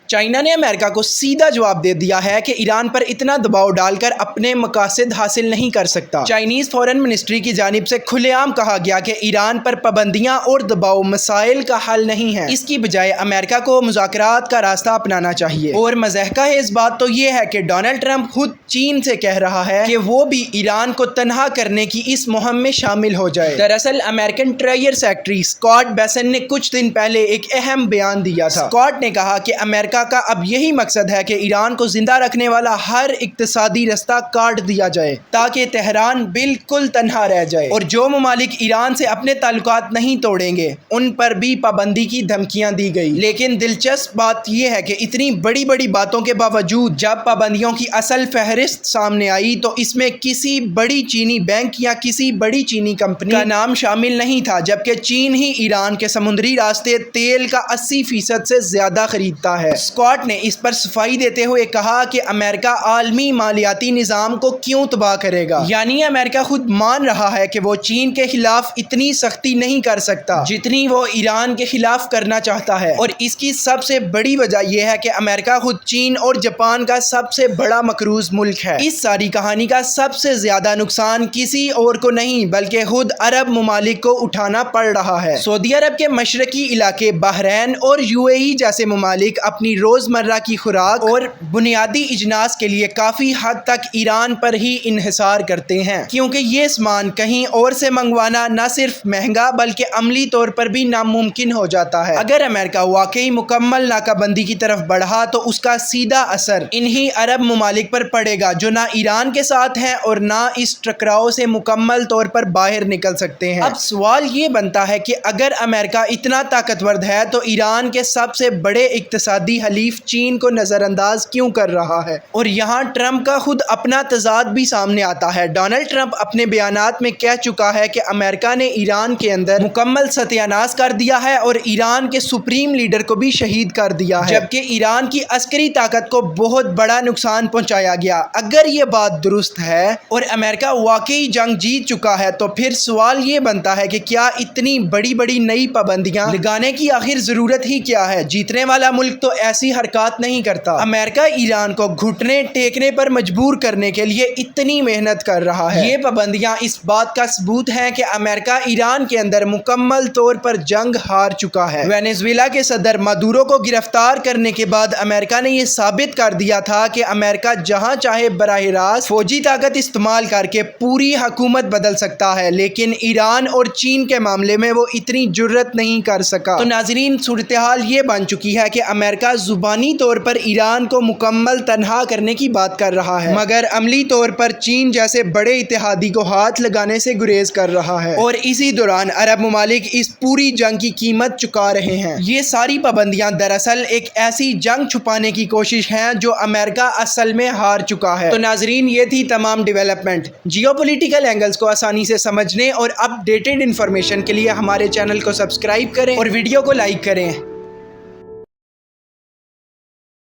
China نے امریکہ کو سیدھا جواب دے دیا ہے کہ ایران پر اتنا دباؤ ڈال کر اپنے مقاصد حاصل نہیں کر سکتا۔ چائنیز فارن منسٹری کی جانب سے کھلے عام کہا گیا کہ ایران پر پابندیاں اور دباؤ مسائل کا حل نہیں ہے، اس کی بجائے امریکہ کو مذاکرات کا راستہ اپنانا چاہیے۔ اور مضحکہ ہے اس بات تو یہ ہے کہ ڈونلڈ ٹرمپ خود چین سے کہہ رہا ہے کہ وہ بھی ایران کو تنہا کرنے کی اس مہم میں شامل ہو جائے۔ دراصل امریکن ٹریئر سیکرٹری اسکاٹ بیسن نے کچھ دن پہلے ایک اہم بیان دیا تھا۔ اسکاٹ نے کہا کہ امریکہ کا اب یہی مقصد ہے کہ ایران کو زندہ رکھنے والا ہر اقتصادی رستہ کاٹ دیا جائے تاکہ تہران بالکل تنہا رہ جائے، اور جو ممالک ایران سے اپنے تعلقات نہیں توڑیں گے ان پر بھی پابندی کی دھمکیاں دی گئی۔ لیکن دلچسپ بات یہ ہے کہ اتنی بڑی بڑی باتوں کے باوجود جب پابندیوں کی اصل فہرست سامنے آئی تو اس میں کسی بڑی چینی بینک یا کسی بڑی چینی کمپنی کا نام شامل نہیں تھا، جبکہ چین ہی ایران کے سمندری راستے تیل کا 80% سے زیادہ خریدتا ہے۔ اسکاٹ نے اس پر صفائی دیتے ہوئے کہا کہ امریکہ عالمی مالیاتی نظام کو کیوں تباہ کرے گا، یعنی امریکہ خود مان رہا ہے کہ وہ چین کے خلاف اتنی سختی نہیں کر سکتا جتنی وہ ایران کے خلاف کرنا چاہتا ہے، اور اس کی سب سے بڑی وجہ یہ ہے کہ امریکہ خود چین اور جاپان کا سب سے بڑا مقروض ملک ہے۔ اس ساری کہانی کا سب سے زیادہ نقصان کسی اور کو نہیں بلکہ خود عرب ممالک کو اٹھانا پڑ رہا ہے۔ سعودی عرب کے مشرقی علاقے، بحرین اور UAE جیسے ممالک اپنی روزمرہ کی خوراک اور بنیادی اجناس کے لیے کافی حد تک ایران پر ہی انحصار کرتے ہیں، کیونکہ یہ سامان کہیں اور سے منگوانا نہ صرف مہنگا بلکہ عملی طور پر بھی ناممکن ہو جاتا ہے۔ اگر امریکہ واقعی مکمل ناکہ بندی کی طرف بڑھا تو اس کا سیدھا اثر انہی عرب ممالک پر پڑے گا جو نہ ایران کے ساتھ ہیں اور نہ اس ٹکراؤ سے مکمل طور پر باہر نکل سکتے ہیں۔ اب سوال یہ بنتا ہے کہ اگر امریکہ اتنا طاقتور ہے تو ایران کے سب سے بڑے اقتصادی حلیف چین کو نظر انداز کیوں کر رہا ہے؟ اور یہاں ٹرمپ کا خود اپنا تضاد بھی سامنے آتا ہے۔ ڈونلڈ ٹرمپ اپنے بیانات میں کہہ چکا ہے کہ امریکہ نے ایران کے اندر مکمل ستیہ ناش کر دیا ہے اور ایران کے سپریم لیڈر کو بھی شہید کر دیا ہے، جبکہ ایران کی عسکری طاقت کو بہت بڑا نقصان پہنچایا گیا۔ اگر یہ بات درست ہے اور امریکہ واقعی جنگ جیت چکا ہے تو پھر سوال یہ بنتا ہے کہ کیا اتنی بڑی بڑی نئی پابندیاں لگانے کی آخر ضرورت ہی کیا ہے؟ جیتنے والا ملک تو ایسی حرکات نہیں کرتا۔ امریکہ ایران کو گھٹنے ٹیکنے پر مجبور کرنے کے لیے اتنی محنت کر رہا ہے۔ یہ پابندیاں اس بات کا ثبوت ہیں کہ امریکہ ایران کے اندر مکمل طور پر جنگ ہار چکا ہے۔ وینزویلا کے صدر مادورو کو گرفتار کرنے کے بعد امریکہ نے یہ ثابت کر دیا تھا کہ امریکہ جہاں چاہے براہ راست فوجی طاقت استعمال کر کے پوری حکومت بدل سکتا ہے، لیکن ایران اور چین کے معاملے میں وہ اتنی جرأت نہیں کر سکا۔ تو ناظرین، صورتحال یہ بن چکی ہے کہ امریکہ زبانی طور پر ایران کو مکمل تنہا کرنے کی بات کر رہا ہے، مگر عملی طور پر چین جیسے بڑے اتحادی کو ہاتھ لگانے سے گریز کر رہا ہے، اور اسی دوران عرب ممالک اس پوری جنگ کی قیمت چکا رہے ہیں۔ یہ ساری پابندیاں دراصل ایک ایسی جنگ چھپانے کی کوشش ہیں جو امریکہ اصل میں ہار چکا ہے۔ تو ناظرین، یہ تھی تمام ڈیولپمنٹ۔ جیو پولیٹیکل اینگلز کو آسانی سے سمجھنے اور اپ ڈیٹڈ انفارمیشن کے لیے ہمارے چینل کو سبسکرائب کریں اور ویڈیو کو لائک کریں۔